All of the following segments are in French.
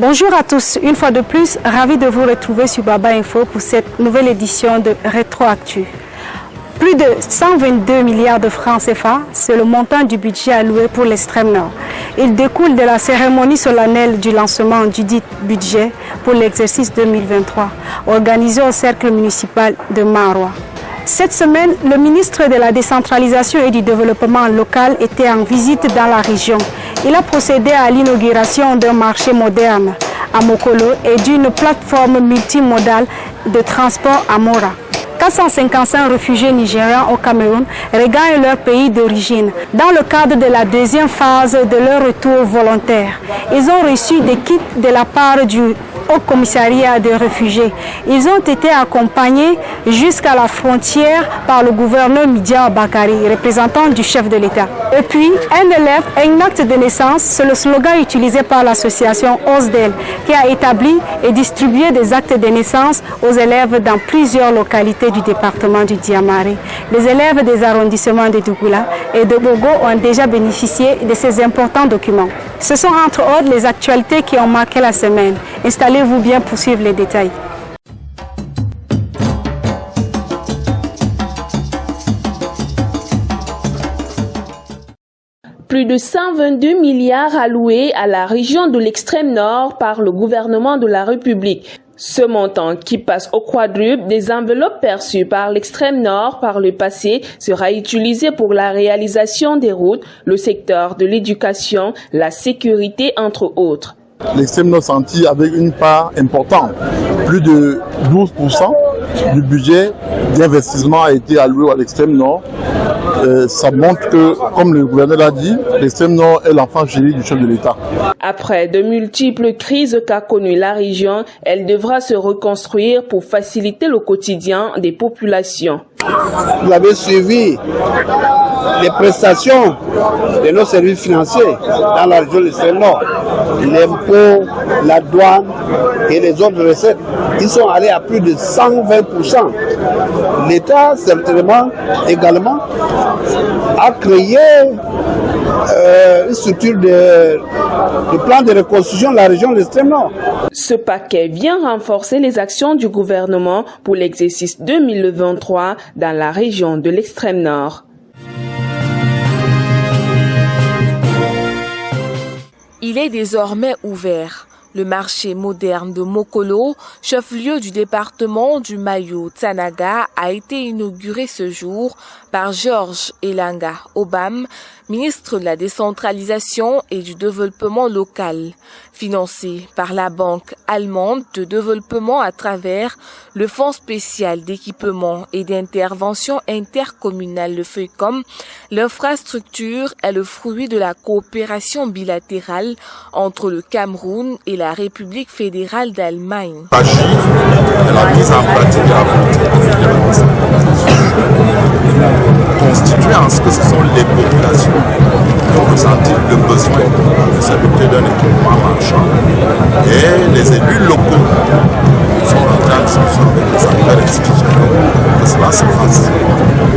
Bonjour à tous, une fois de plus, ravi de vous retrouver sur Baba Info pour cette nouvelle édition de Rétroactu. Plus de 122 milliards de francs CFA, c'est le montant du budget alloué pour l'extrême nord. Il découle de la cérémonie solennelle du lancement du dit budget pour l'exercice 2023, organisée au cercle municipal de Marois. Cette semaine, le ministre de la décentralisation et du développement local était en visite dans la région. Il a procédé à l'inauguration d'un marché moderne à Mokolo et d'une plateforme multimodale de transport à Mora. 455 réfugiés nigérians au Cameroun regagnent leur pays d'origine dans le cadre de la deuxième phase de leur retour volontaire. Ils ont reçu des kits de la part du Haut Commissariat des réfugiés. Ils ont été accompagnés jusqu'à la frontière par le gouverneur Midia Bakari, représentant du chef de l'État. Et puis, un élève, un acte de naissance, c'est le slogan utilisé par l'association OSDEL, qui a établi et distribué des actes de naissance aux élèves dans plusieurs localités du département du Diamari. Les élèves des arrondissements de Dougoula et de Bogo ont déjà bénéficié de ces importants documents. Ce sont entre autres les actualités qui ont marqué la semaine. Installez-vous bien pour suivre les détails. Plus de 122 milliards alloués à la région de l'extrême nord par le gouvernement de la République. Ce montant, qui passe au quadruple des enveloppes perçues par l'extrême nord par le passé, sera utilisé pour la réalisation des routes, le secteur de l'éducation, la sécurité, entre autres. L'extrême nord senti avec une part importante, plus de 12% du budget d'investissement a été alloué à l'extrême nord. Ça montre que, comme le gouverneur l'a dit, l'extrême nord est l'enfant chéri du chef de l'État. Après de multiples crises qu'a connues la région, elle devra se reconstruire pour faciliter le quotidien des populations. Vous avez suivi les prestations de nos services financiers dans la région de l'extrême nord. L'impôt, la douane et les autres recettes, ils sont allés à plus de 120%. L'État, certainement, également, a créé une structure de plan de reconstruction de la région de l'extrême nord. Ce paquet vient renforcer les actions du gouvernement pour l'exercice 2023 dans la région de l'extrême nord. Il est désormais ouvert. Le marché moderne de Mokolo, chef-lieu du département du Mayo-Tsanaga, a été inauguré ce jour par Georges Elanga Obam, ministre de la décentralisation et du développement local, financé par la Banque allemande de développement à travers le Fonds spécial d'équipement et d'intervention intercommunale, le FECOM. L'infrastructure est le fruit de la coopération bilatérale entre le Cameroun et la République fédérale d'Allemagne. La mise en pratique de la politique de la décentralisation constitue en ce que ce sont les populations qui ont ressenti le besoin de s'adopter d'un équipement marchand et les élus locaux sont rentrés en discussion avec les acteurs institutionnels que cela se fasse.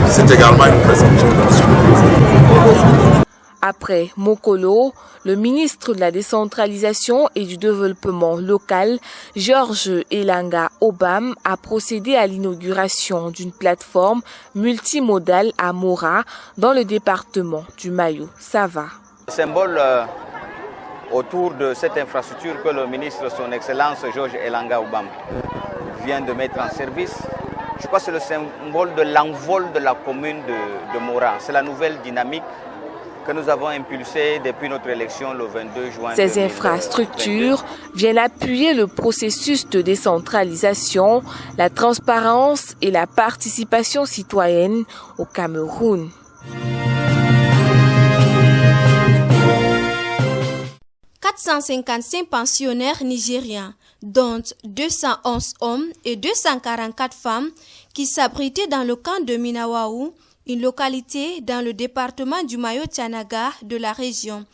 C'est également une présomption de responsabilité. Après Mokolo, le ministre de la décentralisation et du développement local, Georges Elanga Obam, a procédé à l'inauguration d'une plateforme multimodale à Mora, dans le département du Mayo-Sava. Le symbole autour de cette infrastructure que le ministre, son Excellence Georges Elanga Obam, vient de mettre en service, je crois que c'est le symbole de l'envol de la commune de Mora. C'est la nouvelle dynamique que nous avons impulsé depuis notre élection le 22 juin. Ces infrastructures viennent appuyer le processus de décentralisation, la transparence et la participation citoyenne au Cameroun. « 455 pensionnaires nigériens, dont 211 hommes et 244 femmes, qui s'abritaient dans le camp de Minawaou, une localité dans le département du Mayo-Tsanaga de la région,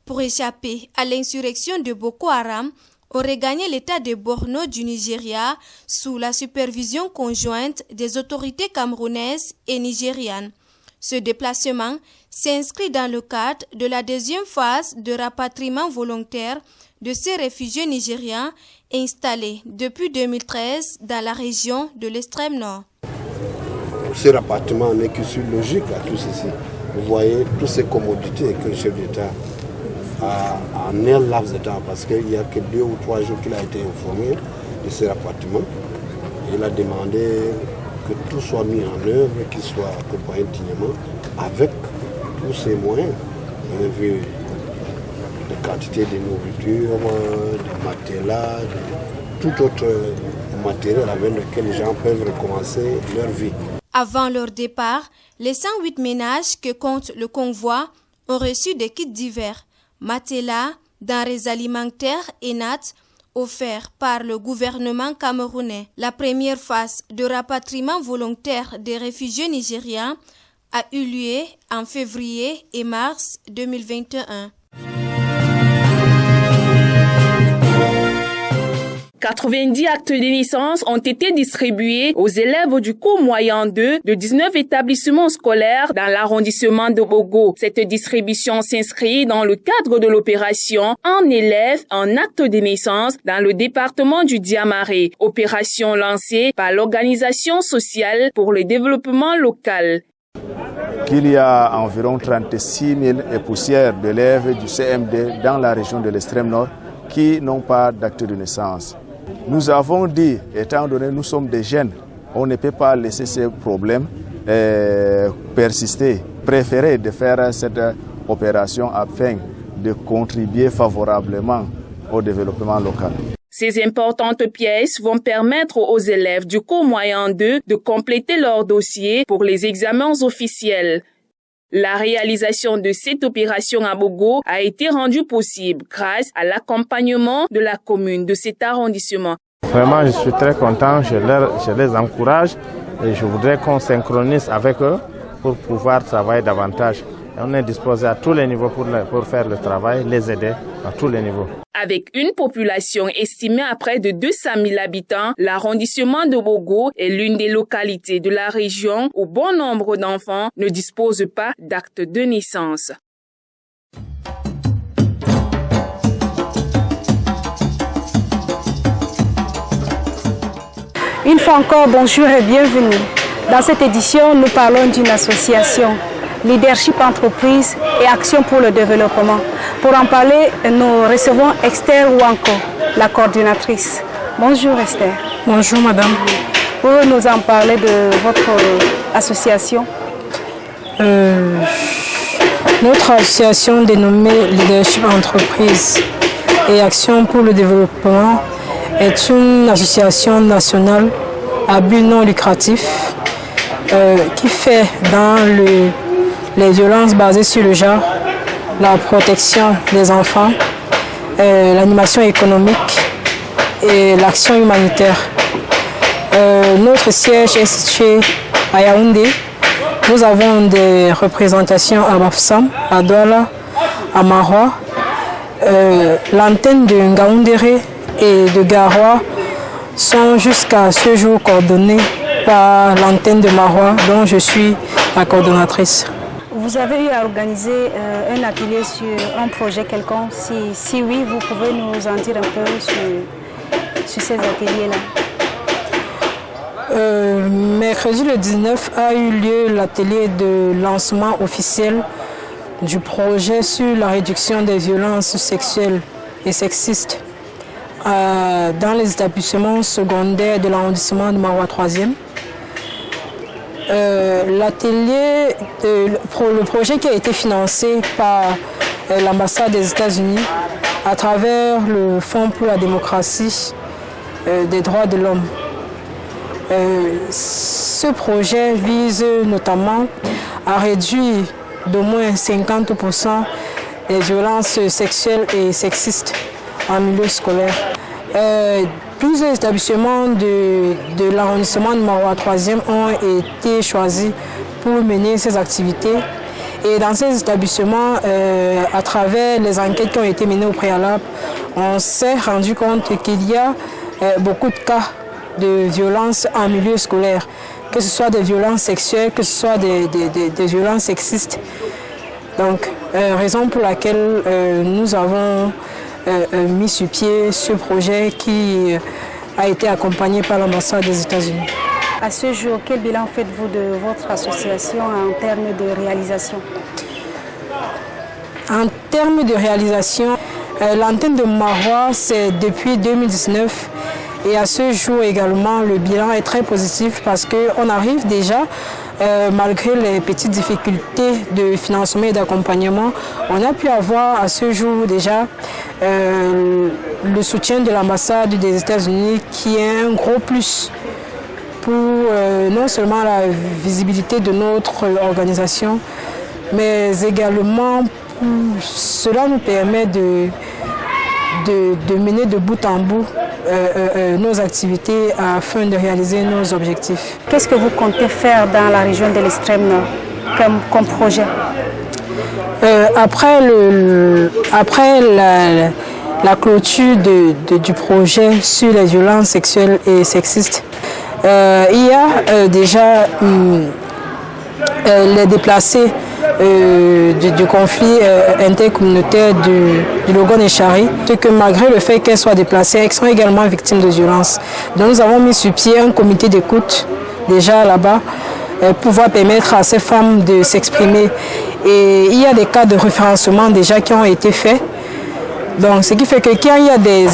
pour échapper à l'insurrection de Boko Haram, aurait gagné l'état de Borno du Nigeria sous la supervision conjointe des autorités camerounaises et nigérianes. Ce déplacement s'inscrit dans le cadre de la deuxième phase de rapatriement volontaire de ces réfugiés nigériens installés depuis 2013 dans la région de l'extrême nord. Ce rapatriement n'est que sur logique à tout ceci. Vous voyez toutes ces commodités que le chef d'État a en un laps de temps, parce qu'il n'y a que 2 ou 3 jours qu'il a été informé de ce rapatriement. Il a demandé que tout soit mis en œuvre, qu'il soit accompagné dignement avec tous ces moyens. Vous avez vu des quantités de nourriture, de matelas, de tout autre matériel avec lequel les gens peuvent recommencer leur vie. Avant leur départ, les 108 ménages que compte le convoi ont reçu des kits divers, matelas, denrées alimentaires et nattes offerts par le gouvernement camerounais. La première phase de rapatriement volontaire des réfugiés nigériens a eu lieu en février et mars 2021. 90 actes de naissance ont été distribués aux élèves du cours moyen 2 de 19 établissements scolaires dans l'arrondissement de Bogo. Cette distribution s'inscrit dans le cadre de l'opération Un élève, un acte de naissance dans le département du Diamaré, opération lancée par l'Organisation sociale pour le développement local. Qu'il y a environ 36 000 et poussières d'élèves du CMD dans la région de l'extrême nord qui n'ont pas d'acte de naissance. Nous avons dit, étant donné que nous sommes des jeunes, on ne peut pas laisser ces problèmes persister, préférer de faire cette opération afin de contribuer favorablement au développement local. Ces importantes pièces vont permettre aux élèves du cours moyen 2 de compléter leur dossier pour les examens officiels. La réalisation de cette opération à Bogo a été rendue possible grâce à l'accompagnement de la commune de cet arrondissement. Vraiment, je suis très content, je les encourage et je voudrais qu'on synchronise avec eux pour pouvoir travailler davantage. Et on est disposé à tous les niveaux pour faire le travail, les aider à tous les niveaux. Avec une population estimée à près de 200 000 habitants, l'arrondissement de Bogo est l'une des localités de la région où bon nombre d'enfants ne disposent pas d'acte de naissance. Une fois encore, bonjour et bienvenue. Dans cette édition, nous parlons d'une association, Leadership Entreprise et Action pour le Développement. Pour en parler, nous recevons Esther Ouanko, la coordinatrice. Bonjour Esther. Bonjour madame. Pouvez nous en parler de votre association? Notre association dénommée Leadership Entreprise et Action pour le Développement est une association nationale à but non lucratif qui fait dans les violences basées sur le genre, la protection des enfants, l'animation économique et l'action humanitaire. Notre siège est situé à Yaoundé. Nous avons des représentations à Bafsam, à Douala, à Marois. L'antenne de Ngaoundéré et de Garoua sont jusqu'à ce jour coordonnées par l'antenne de Marois, dont je suis la coordonnatrice. Vous avez eu à organiser un atelier sur un projet quelconque. Si oui, vous pouvez nous en dire un peu sur ces ateliers-là. Mercredi le 19 a eu lieu l'atelier de lancement officiel du projet sur la réduction des violences sexuelles et sexistes dans les établissements secondaires de l'arrondissement de Marois 3e. L'atelier, le projet qui a été financé par l'ambassade des États-Unis à travers le Fonds pour la démocratie des droits de l'homme. Ce projet vise notamment à réduire d'au moins 50% les violences sexuelles et sexistes en milieu scolaire. Plusieurs établissements de l'arrondissement de Marois 3e ont été choisis pour mener ces activités. Et dans ces établissements, à travers les enquêtes qui ont été menées au préalable, on s'est rendu compte qu'il y a beaucoup de cas de violences en milieu scolaire, que ce soit des violences sexuelles, que ce soit des violences sexistes. Donc, raison pour laquelle nous avons mis sur pied ce projet qui a été accompagné par l'ambassade des États-Unis. À ce jour, quel bilan faites-vous de votre association en termes de réalisation? En termes de réalisation, l'antenne de Marois, c'est depuis 2019. Et à ce jour également, le bilan est très positif parce qu'on arrive déjà, malgré les petites difficultés de financement et d'accompagnement, on a pu avoir à ce jour déjà le soutien de l'ambassade des États-Unis qui est un gros plus pour non seulement la visibilité de notre organisation, mais également cela nous permet de mener de bout en bout nos activités afin de réaliser nos objectifs. Qu'est-ce que vous comptez faire dans la région de l'extrême nord comme projet? Après la clôture du projet sur les violences sexuelles et sexistes, il y a déjà les déplacés du conflit intercommunautaire du Logon et Chari, que malgré le fait qu'elles soient déplacées, elles sont également victimes de violences. Donc nous avons mis sur pied un comité d'écoute déjà là-bas pour pouvoir permettre à ces femmes de s'exprimer. Et il y a des cas de référencement déjà qui ont été faits. Donc, ce qui fait que quand il y a des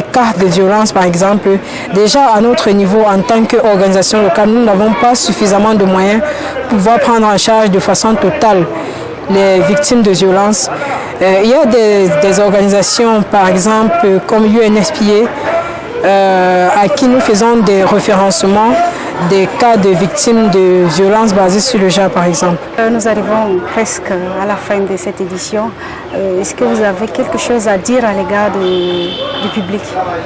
cas de violence, par exemple, déjà à notre niveau, en tant qu'organisation locale, nous n'avons pas suffisamment de moyens pour pouvoir prendre en charge de façon totale les victimes de violences. Il y a des organisations, par exemple, comme UNFPA, à qui nous faisons des référencements des cas de victimes de violences basées sur le genre, par exemple. Nous arrivons presque à la fin de cette édition. Est-ce que vous avez quelque chose à dire à l'égard du public?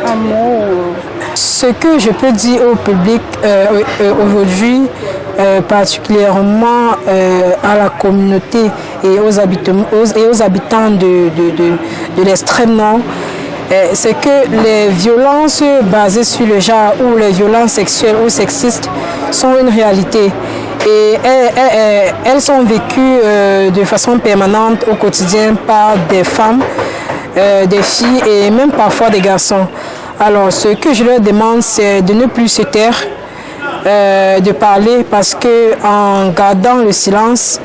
Un mot? Ce que je peux dire au public aujourd'hui, particulièrement à la communauté et aux habitants de l'extrême nord, c'est que les violences basées sur le genre ou les violences sexuelles ou sexistes sont une réalité. Et elles sont vécues de façon permanente au quotidien par des femmes, des filles et même parfois des garçons. Alors ce que je leur demande, c'est de ne plus se taire, de parler, parce qu'en gardant le silence,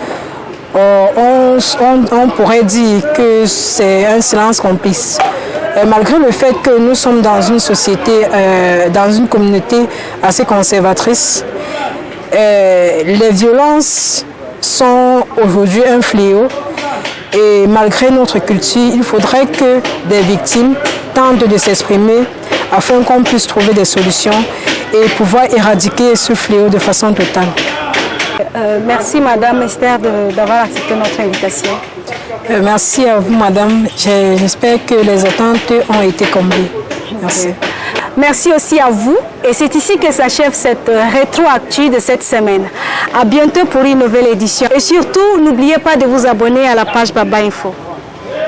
on pourrait dire que c'est un silence complice. Malgré le fait que nous sommes dans une société, dans une communauté assez conservatrice, les violences sont aujourd'hui un fléau. Et malgré notre culture, il faudrait que des victimes tentent de s'exprimer afin qu'on puisse trouver des solutions et pouvoir éradiquer ce fléau de façon totale. Merci Madame Esther d'avoir accepté notre invitation. Merci à vous Madame, j'espère que les attentes ont été comblées. Merci. Merci aussi à vous et c'est ici que s'achève cette rétroactu de cette semaine. À bientôt pour une nouvelle édition et surtout n'oubliez pas de vous abonner à la page Baba Info.